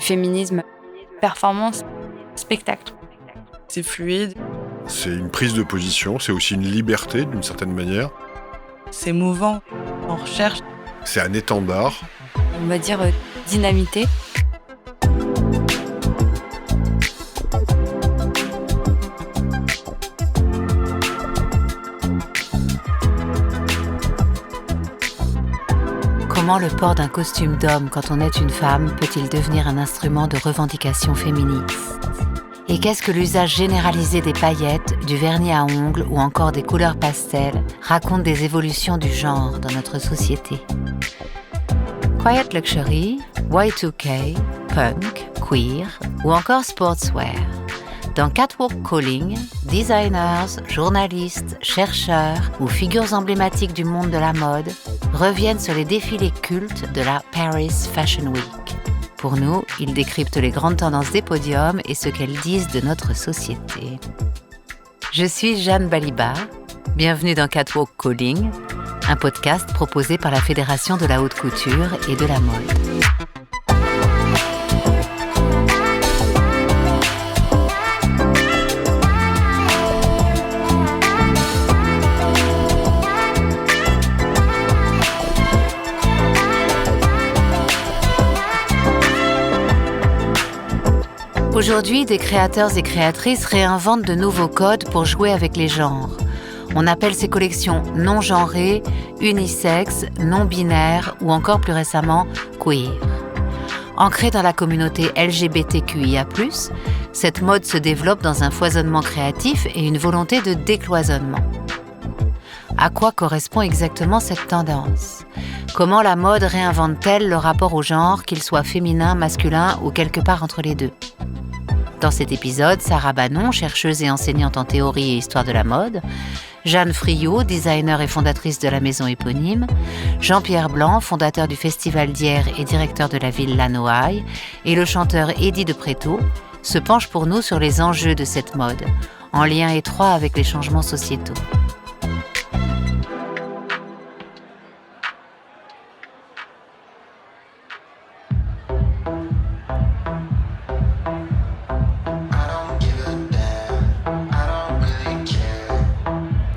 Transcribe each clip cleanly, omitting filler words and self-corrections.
Féminisme, performance, spectacle. C'est fluide. C'est une prise de position, c'est aussi une liberté d'une certaine manière. C'est mouvant. On recherche. C'est un étendard. On va dire dynamité. Comment le port d'un costume d'homme quand on est une femme peut-il devenir un instrument de revendication féministe ? Et qu'est-ce que l'usage généralisé des paillettes, du vernis à ongles ou encore des couleurs pastel raconte des évolutions du genre dans notre société ? Quiet luxury, Y2K, punk, queer ou encore sportswear. Dans Catwalk Calling, designers, journalistes, chercheurs ou figures emblématiques du monde de la mode reviennent sur les défilés cultes de la Paris Fashion Week. Pour nous, ils décryptent les grandes tendances des podiums et ce qu'elles disent de notre société. Je suis Jeanne Balibar. Bienvenue dans Catwalk Calling, un podcast proposé par la Fédération de la haute couture et de la mode. Aujourd'hui, des créateurs et créatrices réinventent de nouveaux codes pour jouer avec les genres. On appelle ces collections non-genrées, unisexes, non-binaires ou encore plus récemment queer. Ancrée dans la communauté LGBTQIA+, cette mode se développe dans un foisonnement créatif et une volonté de décloisonnement. À quoi correspond exactement cette tendance ? Comment la mode réinvente-t-elle le rapport au genre, qu'il soit féminin, masculin ou quelque part entre les deux ? Dans cet épisode, Sarah Banon, chercheuse et enseignante en théorie et histoire de la mode, Jeanne Friot, designer et fondatrice de la maison éponyme, Jean-Pierre Blanc, fondateur du Festival d'Hyères et directeur de la ville La Noailles, et le chanteur Eddie de Pretto, se penchent pour nous sur les enjeux de cette mode, en lien étroit avec les changements sociétaux.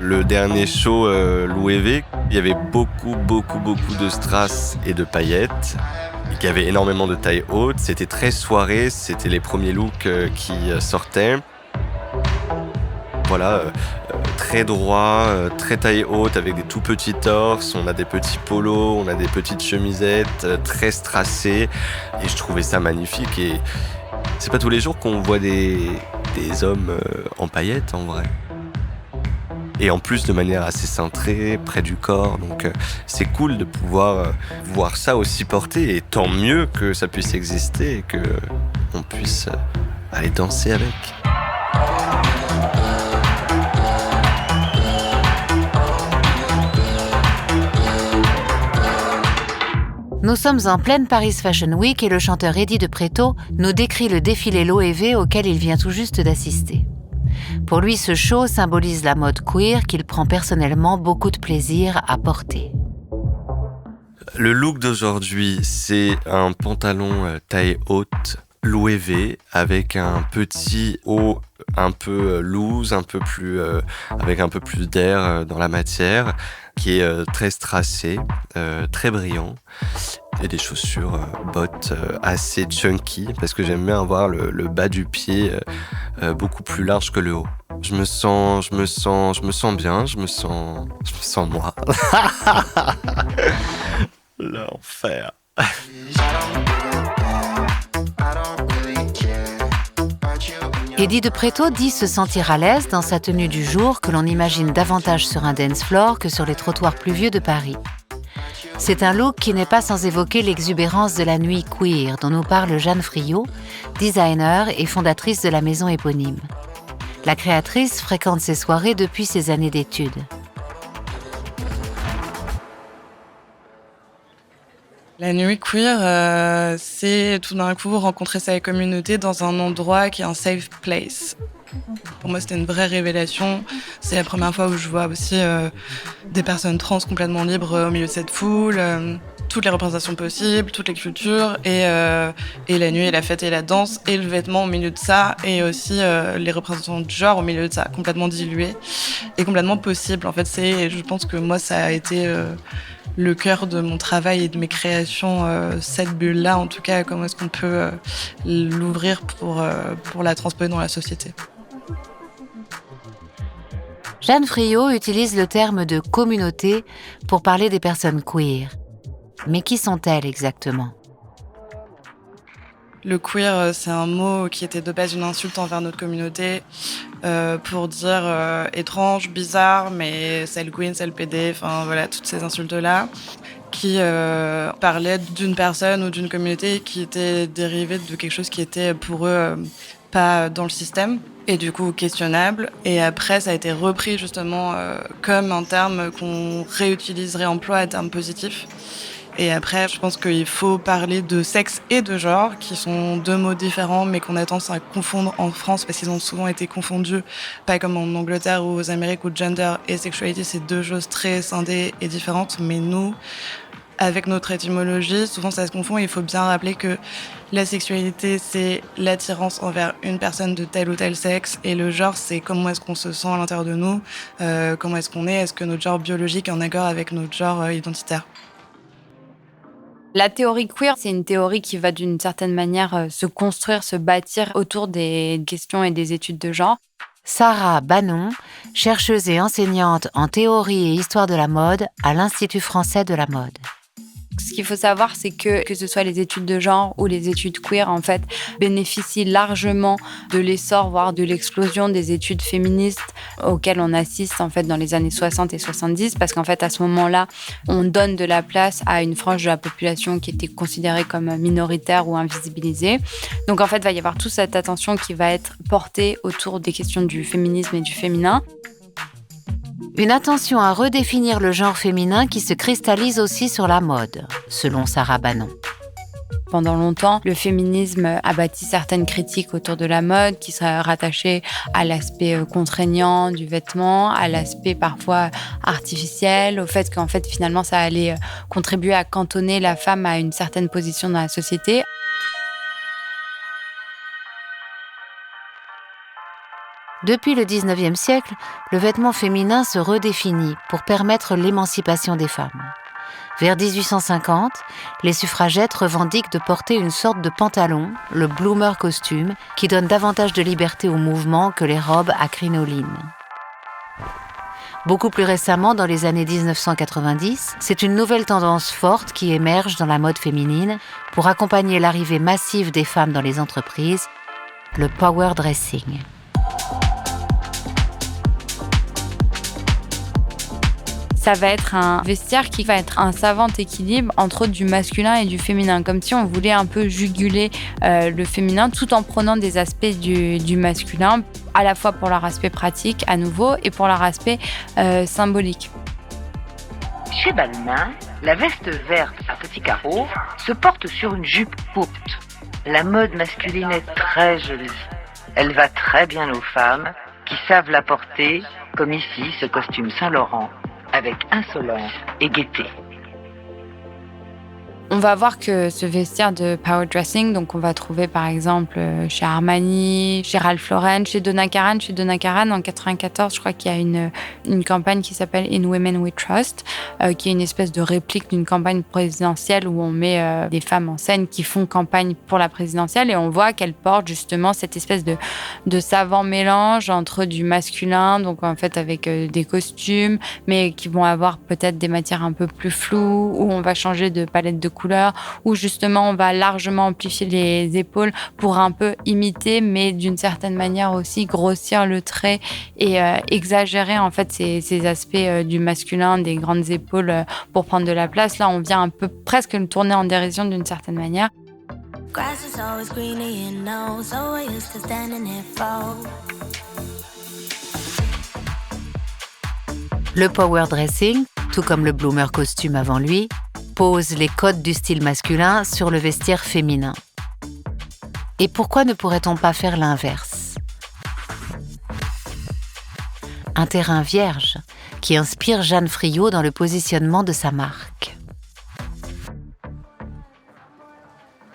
Le dernier show Louis V, il y avait beaucoup de strass et de paillettes. Il y avait énormément de taille haute. C'était très soirée, c'était les premiers looks qui sortaient. Voilà, très droit, très taille haute avec des tout petits torses. On a des petits polos, on a des petites chemisettes très strassées. Et je trouvais ça magnifique. Et c'est pas tous les jours qu'on voit des hommes en paillettes en vrai. Et en plus de manière assez cintrée, près du corps. Donc c'est cool de pouvoir voir ça aussi porté. Et tant mieux que ça puisse exister et qu'on puisse aller danser avec. Nous sommes en pleine Paris Fashion Week et le chanteur Eddie de Pretto nous décrit le défilé Loewe auquel il vient tout juste d'assister. Pour lui, ce show symbolise la mode queer qu'il prend personnellement beaucoup de plaisir à porter. Le look d'aujourd'hui, c'est un pantalon taille haute Loewe avec un petit haut un peu loose, avec un peu plus d'air dans la matière, qui est très strassé, très brillant. Et des chaussures bottes assez chunky parce que j'aime bien avoir le bas du pied beaucoup plus large que le haut. Je me sens bien, je me sens moi. L'enfer. Eddie de Pretto dit se sentir à l'aise dans sa tenue du jour que l'on imagine davantage sur un dance floor que sur les trottoirs pluvieux de Paris. C'est un look qui n'est pas sans évoquer l'exubérance de la nuit queer dont nous parle Jeanne Friot, designer et fondatrice de la maison éponyme. La créatrice fréquente ces soirées depuis ses années d'études. La nuit queer, c'est tout d'un coup rencontrer sa communauté dans un endroit qui est un safe place. Pour moi, c'était une vraie révélation. C'est la première fois où je vois aussi des personnes trans complètement libres au milieu de cette foule, toutes les représentations possibles, toutes les cultures, et la nuit, et la fête, et la danse, et le vêtement au milieu de ça, et aussi les représentations de genre au milieu de ça, complètement diluées et complètement possibles. En fait, je pense que moi, ça a été le cœur de mon travail et de mes créations, cette bulle-là, en tout cas, comment est-ce qu'on peut l'ouvrir pour la transposer dans la société. Jeanne Friot utilise le terme de communauté pour parler des personnes queer. Mais qui sont-elles exactement ? Le queer, c'est un mot qui était de base une insulte envers notre communauté pour dire étrange, bizarre, mais c'est le queen, c'est le PD, enfin voilà, toutes ces insultes-là qui parlaient d'une personne ou d'une communauté qui était dérivée de quelque chose qui était pour eux pas dans le système et du coup questionnable. Et après, ça a été repris justement comme un terme qu'on réutilise, réemploie à terme positif. Et après, je pense qu'il faut parler de sexe et de genre, qui sont deux mots différents, mais qu'on a tendance à confondre en France, parce qu'ils ont souvent été confondus, pas comme en Angleterre ou aux Amériques, où gender et sexualité, c'est deux choses très scindées et différentes. Mais nous, avec notre étymologie, souvent ça se confond. Et il faut bien rappeler que la sexualité, c'est l'attirance envers une personne de tel ou tel sexe. Et le genre, c'est comment est-ce qu'on se sent à l'intérieur de nous, comment est-ce qu'on est, est-ce que notre genre biologique est en accord avec notre genre identitaire. La théorie queer, c'est une théorie qui va d'une certaine manière se construire, se bâtir autour des questions et des études de genre. Sarah Banon, chercheuse et enseignante en théorie et histoire de la mode à l'Institut français de la mode. Ce qu'il faut savoir, c'est que ce soit les études de genre ou les études queer, en fait, bénéficient largement de l'essor, voire de l'explosion des études féministes auxquelles on assiste, en fait, dans les années 60 et 70, parce qu'en fait, à ce moment-là, on donne de la place à une frange de la population qui était considérée comme minoritaire ou invisibilisée. Donc, en fait, il va y avoir toute cette attention qui va être portée autour des questions du féminisme et du féminin. Une attention à redéfinir le genre féminin qui se cristallise aussi sur la mode, selon Sarah Banon. Pendant longtemps, le féminisme a bâti certaines critiques autour de la mode qui seraient rattachées à l'aspect contraignant du vêtement, à l'aspect parfois artificiel, au fait qu'en fait, finalement, ça allait contribuer à cantonner la femme à une certaine position dans la société. Depuis le 19e siècle, le vêtement féminin se redéfinit pour permettre l'émancipation des femmes. Vers 1850, les suffragettes revendiquent de porter une sorte de pantalon, le bloomer costume, qui donne davantage de liberté au mouvement que les robes à crinoline. Beaucoup plus récemment, dans les années 1990, c'est une nouvelle tendance forte qui émerge dans la mode féminine pour accompagner l'arrivée massive des femmes dans les entreprises, le power dressing. Ça va être un vestiaire qui va être un savant équilibre entre du masculin et du féminin, comme si on voulait un peu juguler le féminin tout en prenant des aspects du masculin, à la fois pour leur aspect pratique à nouveau et pour leur aspect symbolique. Chez Balmain, la veste verte à petits carreaux se porte sur une jupe courte. La mode masculine est très jolie. Elle va très bien aux femmes qui savent la porter, comme ici ce costume Saint-Laurent, avec insolence et gaieté. On va voir que ce vestiaire de power dressing, donc on va trouver par exemple chez Armani, chez Ralph Lauren, chez Donna Karan. Chez Donna Karan, en 94, je crois qu'il y a une campagne qui s'appelle In Women We Trust, qui est une espèce de réplique d'une campagne présidentielle où on met des femmes en scène qui font campagne pour la présidentielle et on voit qu'elles portent justement cette espèce de savant mélange entre du masculin, donc en fait avec des costumes, mais qui vont avoir peut-être des matières un peu plus floues, où on va changer de palette de couleurs, où justement on va largement amplifier les épaules pour un peu imiter, mais d'une certaine manière aussi grossir le trait et exagérer en fait ces aspects du masculin, des grandes épaules pour prendre de la place. Là, on vient un peu presque le tourner en dérision d'une certaine manière. Le power dressing, tout comme le bloomer costume avant lui, pose les codes du style masculin sur le vestiaire féminin. Et pourquoi ne pourrait-on pas faire l'inverse ? Un terrain vierge qui inspire Jeanne Friot dans le positionnement de sa marque.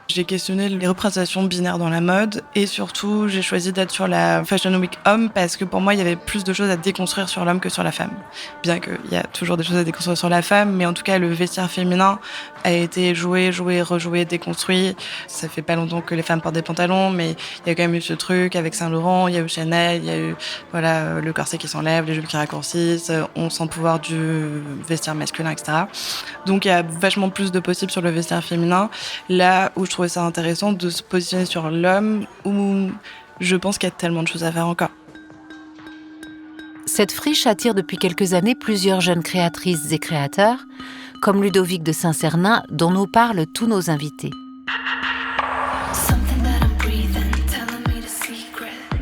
J'ai questionné les représentations binaires dans la mode et surtout j'ai choisi d'être sur la Fashion Week homme parce que pour moi il y avait plus de choses à déconstruire sur l'homme que sur la femme. Bien qu'il y a toujours des choses à déconstruire sur la femme, mais en tout cas le vestiaire féminin a été joué, rejoué, déconstruit. Ça fait pas longtemps que les femmes portent des pantalons, mais il y a quand même eu ce truc avec Saint-Laurent, il y a eu Chanel, il y a eu le corset qui s'enlève, les jupes qui raccourcissent, on sent le pouvoir du vestiaire masculin, etc. Donc il y a vachement plus de possibles sur le vestiaire féminin. Là où je trouvais ça intéressant de se positionner sur l'homme, où je pense qu'il y a tellement de choses à faire encore. Cette friche attire depuis quelques années plusieurs jeunes créatrices et créateurs, comme Ludovic de Saint-Cernin, dont nous parlent tous nos invités.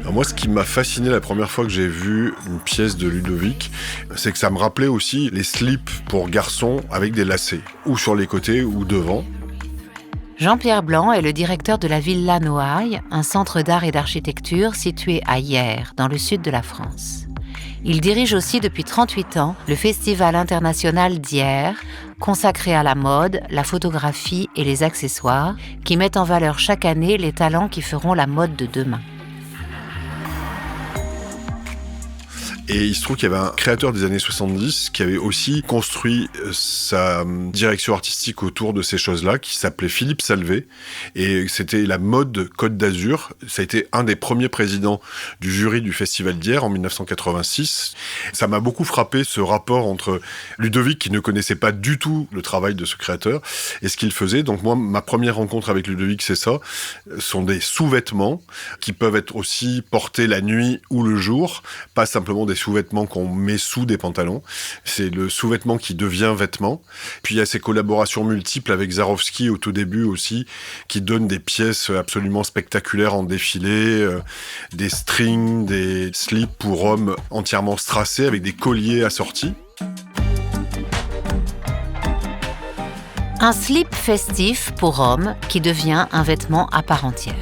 Alors moi, ce qui m'a fasciné la première fois que j'ai vu une pièce de Ludovic, c'est que ça me rappelait aussi les slips pour garçons avec des lacets, ou sur les côtés ou devant. Jean-Pierre Blanc est le directeur de la Villa Noailles, un centre d'art et d'architecture situé à Hyères, dans le sud de la France. Il dirige aussi depuis 38 ans le Festival international d'Hyères, consacré à la mode, la photographie et les accessoires, qui met en valeur chaque année les talents qui feront la mode de demain. Et il se trouve qu'il y avait un créateur des années 70 qui avait aussi construit sa direction artistique autour de ces choses-là, qui s'appelait Philippe Salvé. Et c'était la mode Côte d'Azur. Ça a été un des premiers présidents du jury du Festival d'Hyères en 1986. Ça m'a beaucoup frappé, ce rapport entre Ludovic, qui ne connaissait pas du tout le travail de ce créateur, et ce qu'il faisait. Donc moi, ma première rencontre avec Ludovic, c'est ça. Ce sont des sous-vêtements qui peuvent être aussi portés la nuit ou le jour, pas simplement des sous-vêtements qu'on met sous des pantalons. C'est le sous-vêtement qui devient vêtement. Puis il y a ces collaborations multiples avec Swarovski au tout début aussi, qui donnent des pièces absolument spectaculaires en défilé, des strings, des slips pour hommes entièrement strassés avec des colliers assortis. Un slip festif pour hommes qui devient un vêtement à part entière.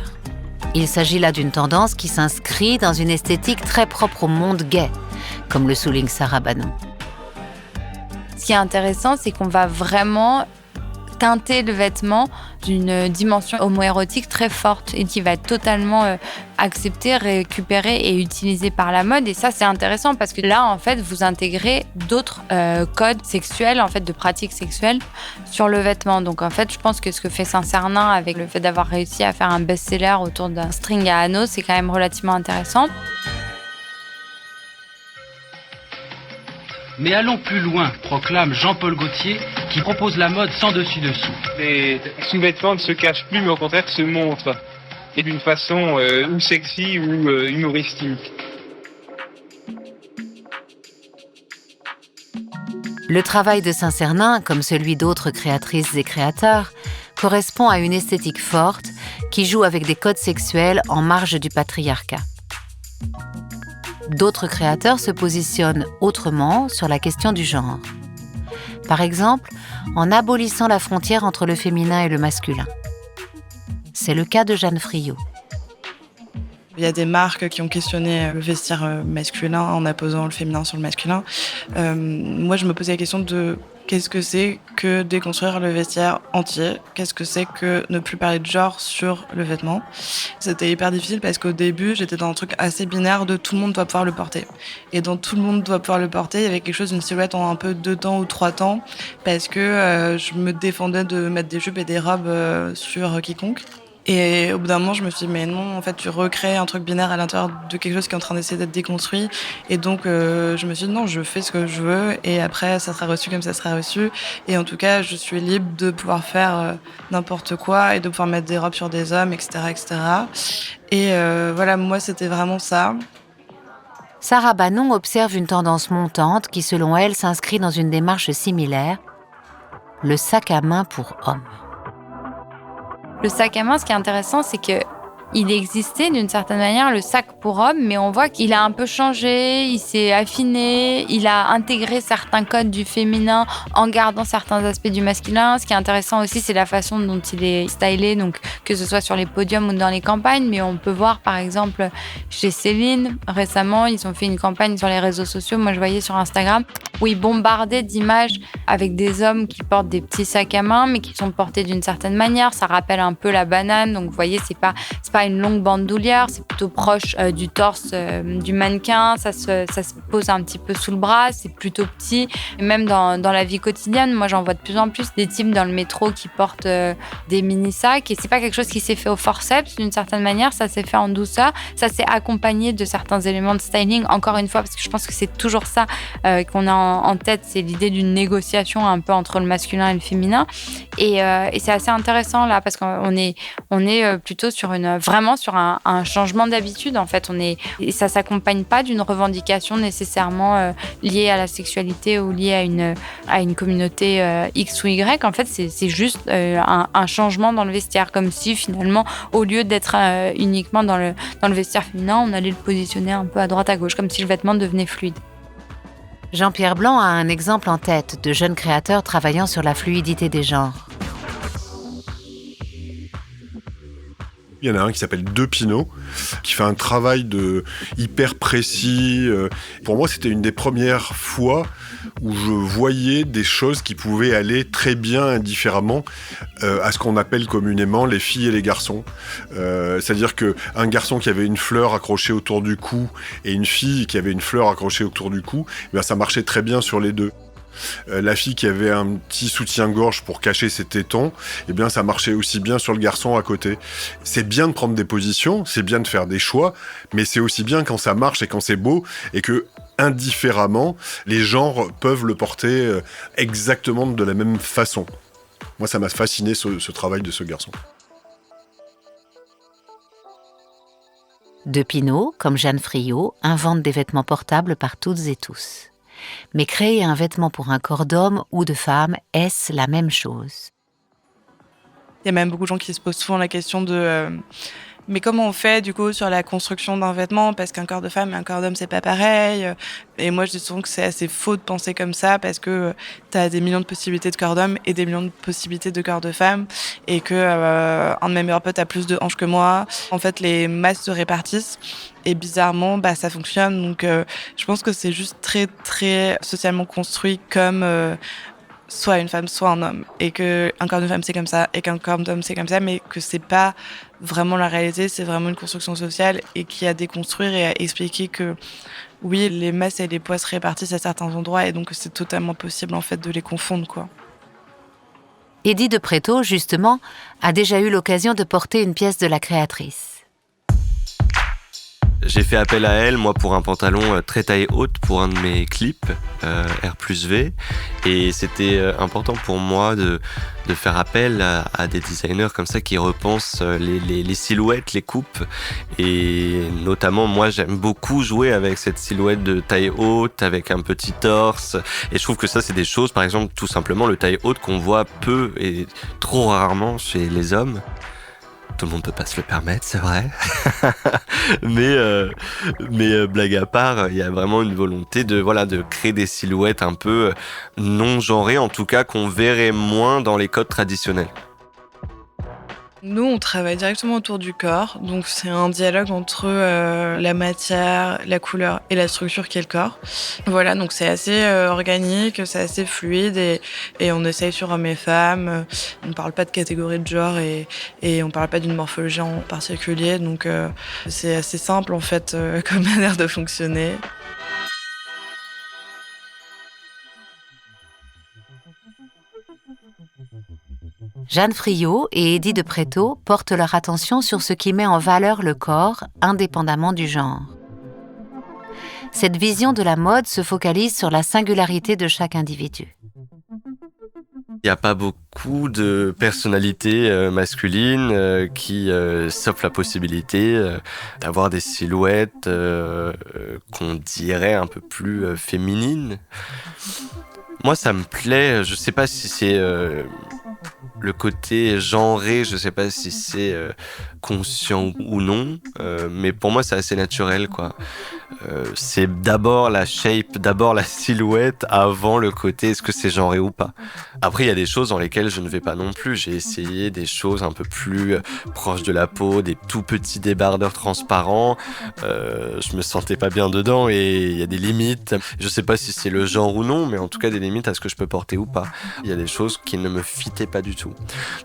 Il s'agit là d'une tendance qui s'inscrit dans une esthétique très propre au monde gay, comme le souligne Sarah Banon. Ce qui est intéressant, c'est qu'on va vraiment teinter le vêtement d'une dimension homoérotique très forte et qui va être totalement acceptée, récupérée et utilisée par la mode. Et ça, c'est intéressant parce que là, en fait, vous intégrez d'autres codes sexuels, en fait, de pratiques sexuelles sur le vêtement. Donc, en fait, je pense que ce que fait Saint-Cernin avec le fait d'avoir réussi à faire un best-seller autour d'un string à anneaux, c'est quand même relativement intéressant. Mais allons plus loin, proclame Jean-Paul Gaultier, qui propose la mode sans dessus-dessous. Les sous-vêtements ne se cachent plus, mais au contraire se montrent. Et d'une façon ou sexy ou humoristique. Le travail de Saint-Cernin, comme celui d'autres créatrices et créateurs, correspond à une esthétique forte qui joue avec des codes sexuels en marge du patriarcat. D'autres créateurs se positionnent autrement sur la question du genre. Par exemple, en abolissant la frontière entre le féminin et le masculin. C'est le cas de Jeanne Friot. Il y a des marques qui ont questionné le vestiaire masculin en apposant le féminin sur le masculin. Moi, je me posais la question de qu'est-ce que c'est que déconstruire le vestiaire entier ? Qu'est-ce que c'est que ne plus parler de genre sur le vêtement ? C'était hyper difficile parce qu'au début, j'étais dans un truc assez binaire de tout le monde doit pouvoir le porter. Et dans tout le monde doit pouvoir le porter, il y avait quelque chose d'une silhouette en un peu 2 temps ou 3 temps parce que je me défendais de mettre des jupes et des robes sur quiconque. Et au bout d'un moment, je me suis dit, mais non, en fait, tu recrées un truc binaire à l'intérieur de quelque chose qui est en train d'essayer d'être déconstruit. Et donc, je me suis dit, non, je fais ce que je veux. Et après, ça sera reçu comme ça sera reçu. Et en tout cas, je suis libre de pouvoir faire n'importe quoi et de pouvoir mettre des robes sur des hommes, etc., etc. Et voilà, moi, c'était vraiment ça. Sarah Banon observe une tendance montante qui, selon elle, s'inscrit dans une démarche similaire, le sac à main pour hommes. Le sac à main, ce qui est intéressant, c'est que il existait d'une certaine manière le sac pour hommes, mais on voit qu'il a un peu changé, il s'est affiné, il a intégré certains codes du féminin en gardant certains aspects du masculin. Ce qui est intéressant aussi, c'est la façon dont il est stylé, donc que ce soit sur les podiums ou dans les campagnes. Mais on peut voir par exemple chez Céline, récemment, ils ont fait une campagne sur les réseaux sociaux, moi je voyais sur Instagram, où ils bombardaient d'images avec des hommes qui portent des petits sacs à main, mais qui sont portés d'une certaine manière. Ça rappelle un peu la banane, donc vous voyez, c'est pas une longue bandoulière, c'est plutôt proche du torse du mannequin, ça se pose un petit peu sous le bras, c'est plutôt petit. Et même dans la vie quotidienne, moi j'en vois de plus en plus des types dans le métro qui portent des mini-sacs, et c'est pas quelque chose qui s'est fait au forceps d'une certaine manière, ça s'est fait en douceur, ça s'est accompagné de certains éléments de styling, encore une fois, parce que je pense que c'est toujours ça qu'on a en tête, c'est l'idée d'une négociation un peu entre le masculin et le féminin, et c'est assez intéressant là, parce qu'on est plutôt vraiment sur un changement d'habitude en fait. Et ça s'accompagne pas d'une revendication nécessairement liée à la sexualité ou liée à une communauté X ou Y. En fait, c'est juste un changement dans le vestiaire, comme si finalement, au lieu d'être uniquement dans le vestiaire féminin, on allait le positionner un peu à droite à gauche, comme si le vêtement devenait fluide. Jean-Pierre Blanc a un exemple en tête de jeunes créateurs travaillant sur la fluidité des genres. Il y en a un qui s'appelle De Pinot, qui fait un travail hyper précis. Pour moi, c'était une des premières fois où je voyais des choses qui pouvaient aller très bien indifféremment à ce qu'on appelle communément les filles et les garçons. C'est-à-dire qu'un garçon qui avait une fleur accrochée autour du cou et une fille qui avait une fleur accrochée autour du cou, ça marchait très bien sur les deux. La fille qui avait un petit soutien-gorge pour cacher ses tétons, ça marchait aussi bien sur le garçon à côté. C'est bien de prendre des positions, c'est bien de faire des choix, mais c'est aussi bien quand ça marche et quand c'est beau, et que, indifféremment, les genres peuvent le porter exactement de la même façon. Moi, ça m'a fasciné ce travail de ce garçon. De Pinot, comme Jeanne Friot, invente des vêtements portables par toutes et tous. Mais créer un vêtement pour un corps d'homme ou de femme, est-ce la même chose ? Il y a même beaucoup de gens qui se posent souvent la question de mais comment on fait du coup sur la construction d'un vêtement, parce qu'un corps de femme et un corps d'homme c'est pas pareil. Et moi je dis souvent que c'est assez faux de penser comme ça, parce que t'as des millions de possibilités de corps d'homme et des millions de possibilités de corps de femme, et que un de mes meilleurs potes a plus de hanches que moi. En fait, les masses se répartissent. Et bizarrement, ça fonctionne. Donc, je pense que c'est juste très, très socialement construit comme soit une femme, soit un homme. Et qu'un corps de femme, c'est comme ça, et qu'un corps d'homme, c'est comme ça, mais que c'est pas vraiment la réalité, c'est vraiment une construction sociale, et qui a à déconstruire et à expliquer que oui, les masses et les poids se répartissent à certains endroits, et donc c'est totalement possible en fait de les confondre, quoi. Eddie de Pretto, justement, a déjà eu l'occasion de porter une pièce de la créatrice. J'ai fait appel à elle, moi, pour un pantalon très taille haute pour un de mes clips, R+V. Et c'était important pour moi de faire appel à des designers comme ça qui repensent les silhouettes, les coupes. Et notamment, moi, j'aime beaucoup jouer avec cette silhouette de taille haute, avec un petit torse. Et je trouve que ça, c'est des choses, par exemple, tout simplement, le taille haute qu'on voit peu et trop rarement chez les hommes. Tout le monde peut pas se le permettre, c'est vrai. mais blague à part, il y a vraiment une volonté de créer des silhouettes un peu non genrées, en tout cas qu'on verrait moins dans les codes traditionnels. Nous, on travaille directement autour du corps, donc c'est un dialogue entre la matière, la couleur et la structure qui est le corps. Voilà, donc c'est assez organique, c'est assez fluide, et on essaye sur hommes et femmes. On ne parle pas de catégorie de genre et on ne parle pas d'une morphologie en particulier, donc c'est assez simple en fait comme manière de fonctionner. Jeanne Friot et Eddie de Pretto portent leur attention sur ce qui met en valeur le corps, indépendamment du genre. Cette vision de la mode se focalise sur la singularité de chaque individu. Il n'y a pas beaucoup de personnalités masculines qui s'offrent la possibilité d'avoir des silhouettes qu'on dirait un peu plus féminines. Moi, ça me plaît. Je ne sais pas si c'est Le côté genré, je sais pas si c'est conscient ou non, mais pour moi c'est assez naturel, quoi. C'est d'abord la shape, d'abord la silhouette, avant le côté est-ce que c'est genré ou pas. Après il y a des choses dans lesquelles je ne vais pas non plus. J'ai essayé des choses un peu plus proches de la peau, des tout petits débardeurs transparents. Je me sentais pas bien dedans et il y a des limites. Je sais pas si c'est le genre ou non, mais en tout cas des limites à ce que je peux porter ou pas. Il y a des choses qui ne me fitaient pas du tout.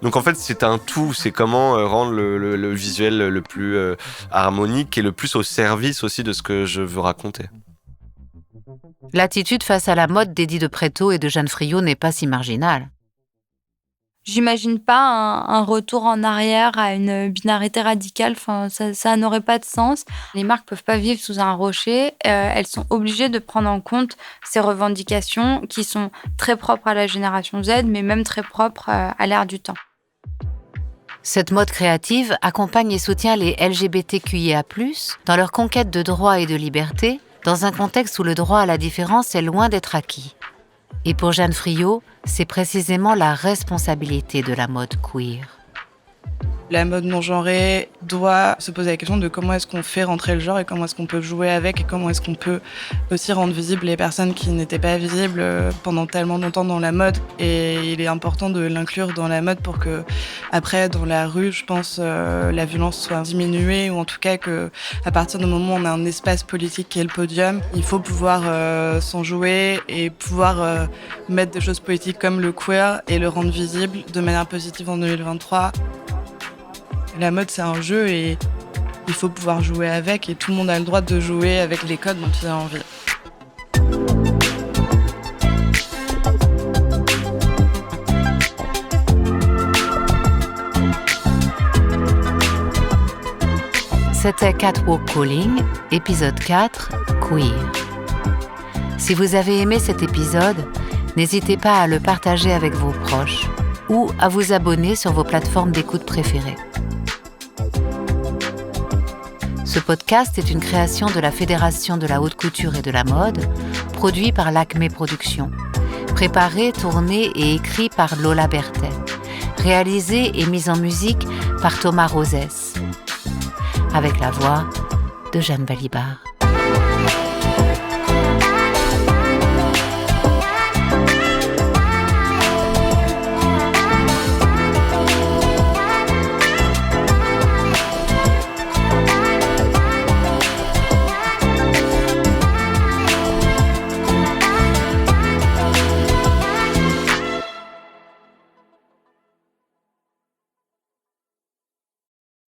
Donc en fait c'est un tout, c'est comment rendre le visuel le plus harmonique et le plus au service aussi de ce que je veux raconter. L'attitude face à la mode d'Eddie de Pretto et de Jeanne Friot n'est pas si marginale. J'imagine pas un retour en arrière à une binarité radicale. Enfin, ça n'aurait pas de sens. Les marques peuvent pas vivre sous un rocher. Elles sont obligées de prendre en compte ces revendications qui sont très propres à la génération Z, mais même très propres à l'ère du temps. Cette mode créative accompagne et soutient les LGBTQIA+, dans leur conquête de droits et de liberté, dans un contexte où le droit à la différence est loin d'être acquis. Et pour Jeanne Friot, c'est précisément la responsabilité de la mode queer. La mode non genrée doit se poser la question de comment est-ce qu'on fait rentrer le genre et comment est-ce qu'on peut jouer avec et comment est-ce qu'on peut aussi rendre visibles les personnes qui n'étaient pas visibles pendant tellement longtemps dans la mode. Et il est important de l'inclure dans la mode pour que, après, dans la rue, je pense, la violence soit diminuée ou en tout cas que, à partir du moment où on a un espace politique qui est le podium, il faut pouvoir s'en jouer et pouvoir mettre des choses politiques comme le queer et le rendre visible de manière positive en 2023. La mode, c'est un jeu et il faut pouvoir jouer avec et tout le monde a le droit de jouer avec les codes dont il a envie. C'était Catwalk Calling, épisode 4, Queer. Si vous avez aimé cet épisode, n'hésitez pas à le partager avec vos proches ou à vous abonner sur vos plateformes d'écoute préférées. Ce podcast est une création de la Fédération de la haute couture et de la mode, produit par l'Acme Productions, préparé, tourné et écrit par Lola Berthet, réalisé et mis en musique par Thomas Rosès, avec la voix de Jeanne Balibar.